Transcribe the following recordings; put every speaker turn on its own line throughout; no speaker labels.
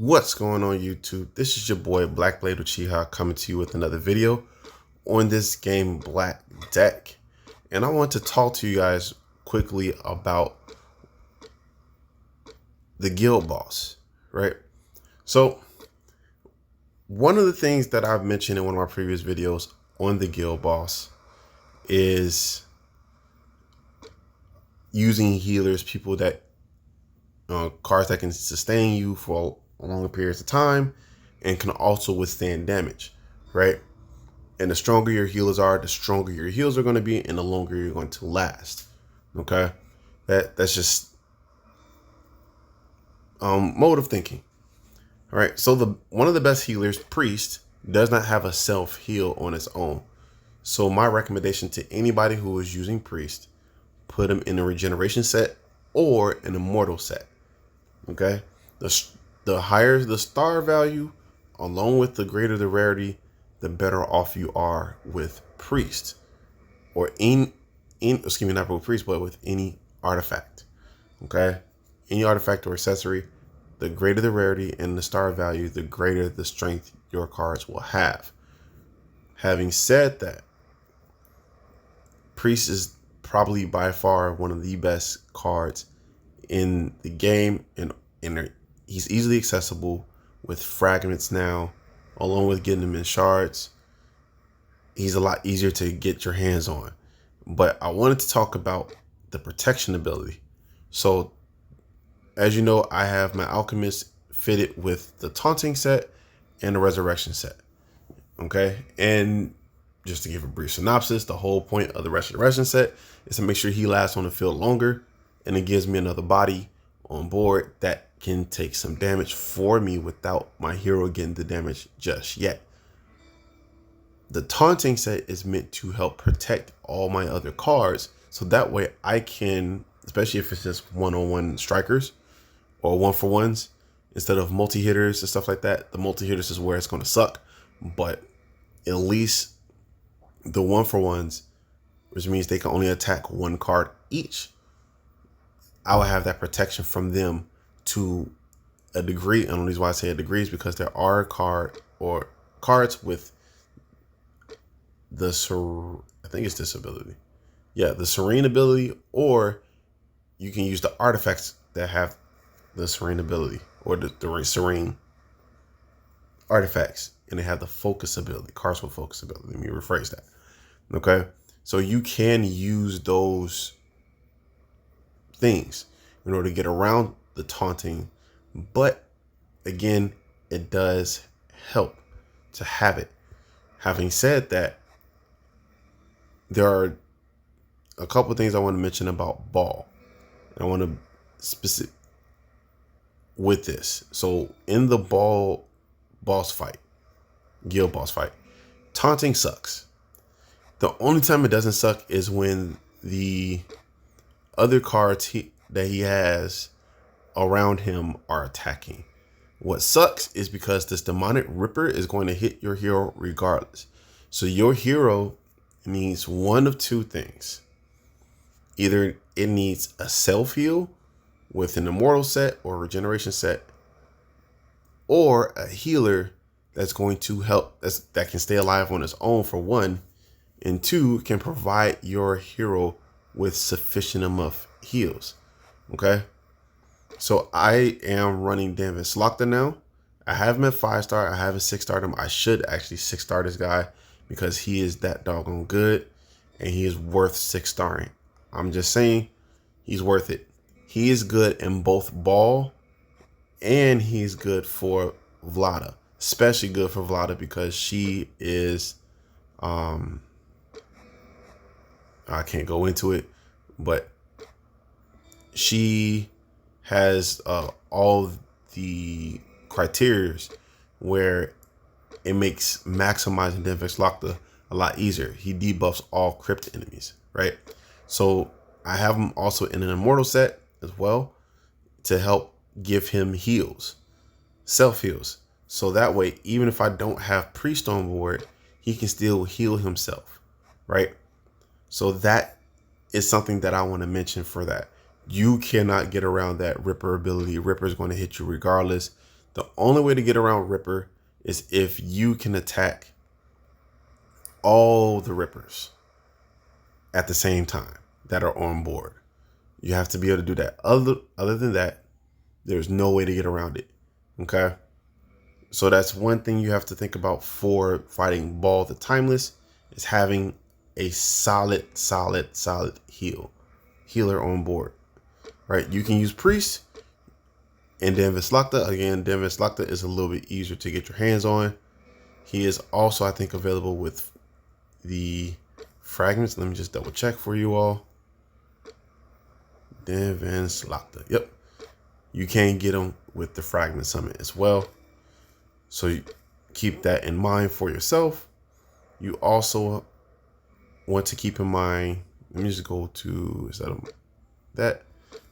What's going on YouTube? This is your boy Black Blade Uchiha coming to you with another video on this game Black Deck. And I want to talk to you guys quickly about the guild boss, right? So one of the things that I've mentioned in one of my previous videos on the guild boss is using healers, people that cards that can sustain you for longer periods of time and can also withstand damage, right? And the stronger your healers are, the stronger your heals are going to be and the longer you're going to last. Okay, that's just mode of thinking. All right, so one of the best healers, Priest, does not have a self heal on its own. So my recommendation to anybody who is using Priest, put him in a regeneration set or an immortal set. Okay, the higher the star value, along with the greater the rarity, the better off you are with Priest, or excuse me, not with Priest, but with any artifact. Okay, any artifact or accessory, the greater the rarity and the star value, the greater the strength your cards will have. Having said that, Priest is probably by far one of the best cards in the game, and he's easily accessible with fragments now, along with getting them in shards. He's a lot easier to get your hands on. But I wanted to talk about the protection ability. So as you know, I have my Alchemist fitted with the Taunting set and the Resurrection set. Okay, and just to give a brief synopsis, the whole point of the Resurrection set is to make sure he lasts on the field longer, and it gives me another body on board that can take some damage for me without my hero getting the damage just yet. The Taunting set is meant to help protect all my other cards, so that way I can, especially if it's just one-on-one strikers or one-for-ones instead of multi-hitters and stuff like that. The multi-hitters is where it's going to suck, but at least the one-for-ones, which means they can only attack one card each, I will have that protection from them to a degree. And the reason why I say a degree is because there are cards with the I think it's this ability. Yeah, the Serene ability, or you can use the artifacts that have the Serene ability, or the Serene artifacts, and they have the focus ability, cards with focus ability. Let me rephrase that. Okay, so you can use those things in order to get around the taunting, but again, it does help to have it. Having said that, there are a couple of things I want to mention about Bhaal. I want to specific with this. So in the Bhaal boss fight, guild boss fight, taunting sucks. The only time it doesn't suck is when the other cards that he has around him are attacking. What sucks is because this demonic Ripper is going to hit your hero regardless. So your hero needs one of two things. Either it needs a self heal with an immortal set or regeneration set, or a healer that's going to help, that can stay alive on its own, for one, and two, can provide your hero with sufficient enough heals. Okay, so I am running Danvin Slaughter now. I have him at 5-star. I haven't 6-starred him. I should actually 6-star this guy because he is that doggone good and he is worth 6-starring. I'm just saying, he's worth it. He is good in both Bhaal and he's good for Vlada, especially good for Vlada because she is I can't go into it, but she has all the criteria where it makes maximizing Danvin Slaughter a lot easier. He debuffs all crypt enemies, right? So I have him also in an immortal set as well to help give him heals, self heals. So that way, even if I don't have Priest on board, he can still heal himself, right? So that is something that I want to mention for that. You cannot get around that Ripper ability. Ripper is going to hit you regardless. The only way to get around Ripper is if you can attack all the Rippers at the same time that are on board. You have to be able to do that. Other than that, there's no way to get around it. Okay? So that's one thing you have to think about for fighting Bhaal the Timeless, is having a solid healer on board. Right? You can use Priest and then Veslakta. Again, then Veslakta is a little bit easier to get your hands on. He is also, I think, available with the fragments. Let me just double check for you all. Dan Veslakta. Yep. You can get him with the fragment summon as well. So you keep that in mind for yourself. You also want to keep in mind, let me just go to, that?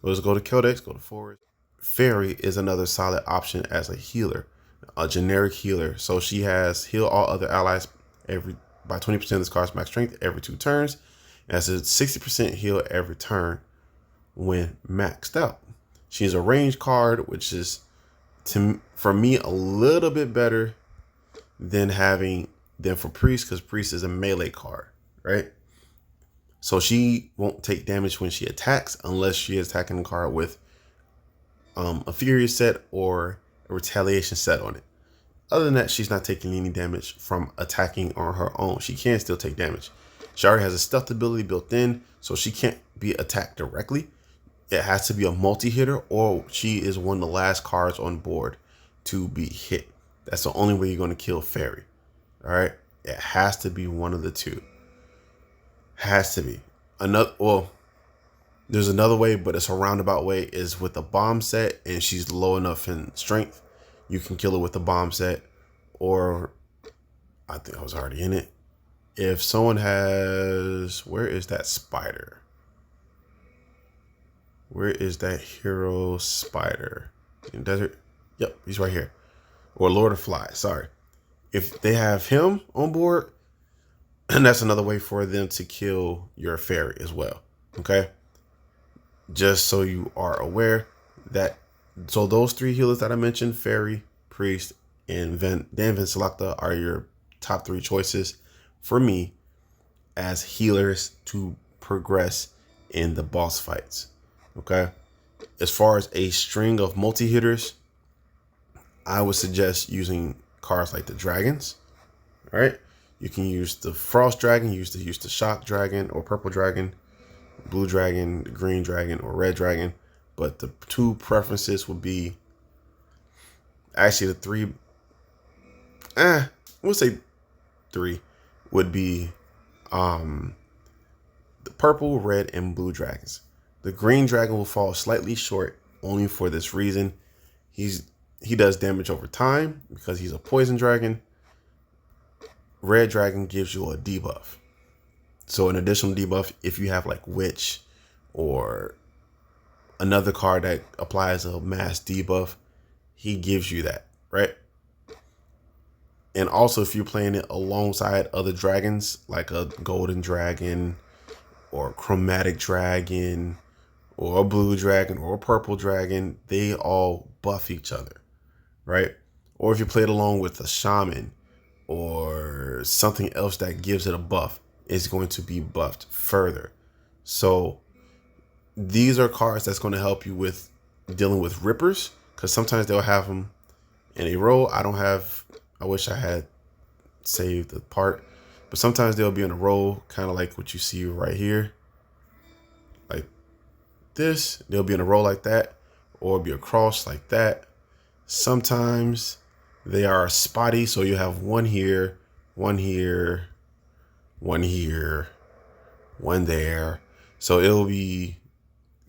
Let's go to Codex, go to Forest. Fairy is another solid option as a healer, a generic healer. So she has heal all other allies by 20% of this card's max strength every 2 turns. And has a 60% heal every turn when maxed out. She's a range card, which is, for me, a little bit better than for Priest, because Priest is a melee card, right? So she won't take damage when she attacks unless she is attacking the card with a Furious set or a Retaliation set on it. Other than that, she's not taking any damage from attacking on her own. She can still take damage. She already has a stealth ability built in, so she can't be attacked directly. It has to be a multi-hitter, or she is one of the last cards on board to be hit. That's the only way you're going to kill Fairy. All right? It has to be one of the two. Has to be. There's another way, but it's a roundabout way, is with a bomb set, and she's low enough in strength. You can kill her with the bomb set, or I think I was already in it. If someone has, where is that spider? Where is that hero spider? In desert? Yep, he's right here. Or Lord of Flies, sorry. If they have him on board, and that's another way for them to kill your Fairy as well. Okay? Just so you are aware that, so those 3 healers that I mentioned, Fairy, Priest, and Dan Veslakta, are your top 3 choices for me as healers to progress in the boss fights. Okay. As far as a string of multi-hitters, I would suggest using cards like the dragons. All right. You can use the Frost Dragon, use the Shock Dragon or Purple Dragon, Blue Dragon, Green Dragon, or Red Dragon. But the 2 preferences would be, actually the 3, we'll say 3 would be the Purple, Red, and Blue Dragons. The Green Dragon will fall slightly short only for this reason. He does damage over time because he's a poison dragon. Red Dragon gives you a debuff. So an additional debuff, if you have like Witch or another card that applies a mass debuff, he gives you that, right? And also if you're playing it alongside other dragons, like a Golden Dragon or Chromatic Dragon or a Blue Dragon or a Purple Dragon, they all buff each other, right? Or if you play it along with a Shaman or something else that gives it a buff, it's going to be buffed further. So these are cards that's going to help you with dealing with Rippers, because sometimes they'll have them in a row. I wish I had saved the part, but sometimes they'll be in a row, kind of like what you see right here. Like this, they'll be in a row like that, or be across like that. Sometimes they are spotty, so you have one here, one here, one here, one there. So it'll be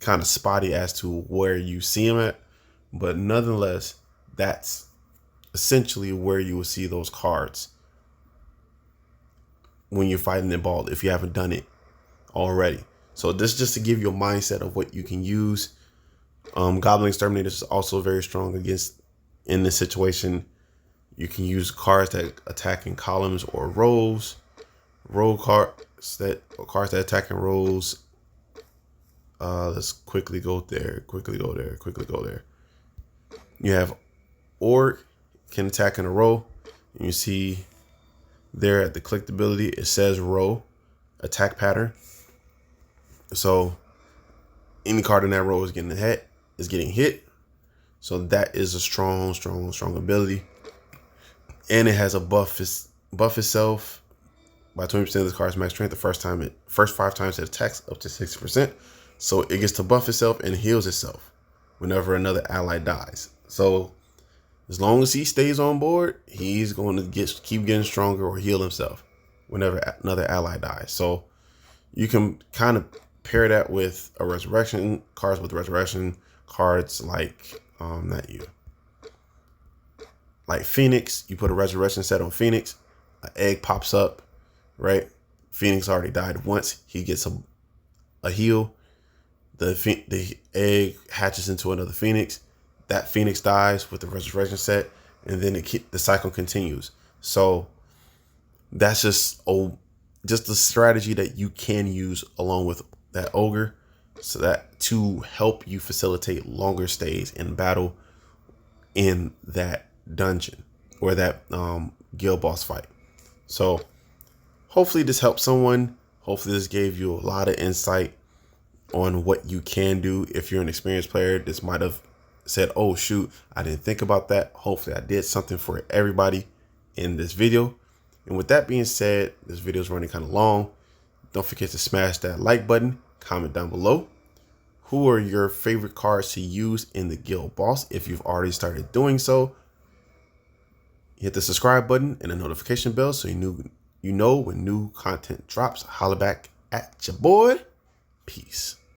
kind of spotty as to where you see them at, but nonetheless, that's essentially where you will see those cards when you're fighting in Bhaal, if you haven't done it already. So this is just to give you a mindset of what you can use. Goblin Exterminator is also very strong in this situation. You can use cards that attack in columns or rows. Cards that attack in rows. Let's quickly go there. You have or can attack in a row. And you see there at the collectability, it says row attack pattern. So any card in that row is getting hit. So that is a strong ability. And it has a buff itself by 20% of this card's max strength the first 5 times it attacks up to 60%. So it gets to buff itself and heals itself whenever another ally dies. So as long as he stays on board, he's going to keep getting stronger or heal himself whenever another ally dies. So you can kind of pair that with a resurrection, cards with resurrection, cards like like Phoenix. You put a resurrection set on Phoenix, an egg pops up, right? Phoenix already died once. He gets a heal. The egg hatches into another Phoenix. That Phoenix dies with the resurrection set, and then the cycle continues. So that's just a strategy that you can use along with that ogre, so that to help you facilitate longer stays in battle in that dungeon or that guild boss fight. So hopefully this helped someone. Hopefully this gave you a lot of insight on what you can do. If you're an experienced player, this might have said, oh shoot, I didn't think about that. Hopefully I did something for everybody in this video. And with that being said, this video is running kind of long. Don't forget to smash that like button, comment down below. Who are your favorite cards to use in the guild boss? If you've already started doing so, hit the subscribe button and the notification bell so you know when new content drops. Holla back at your boy. Peace.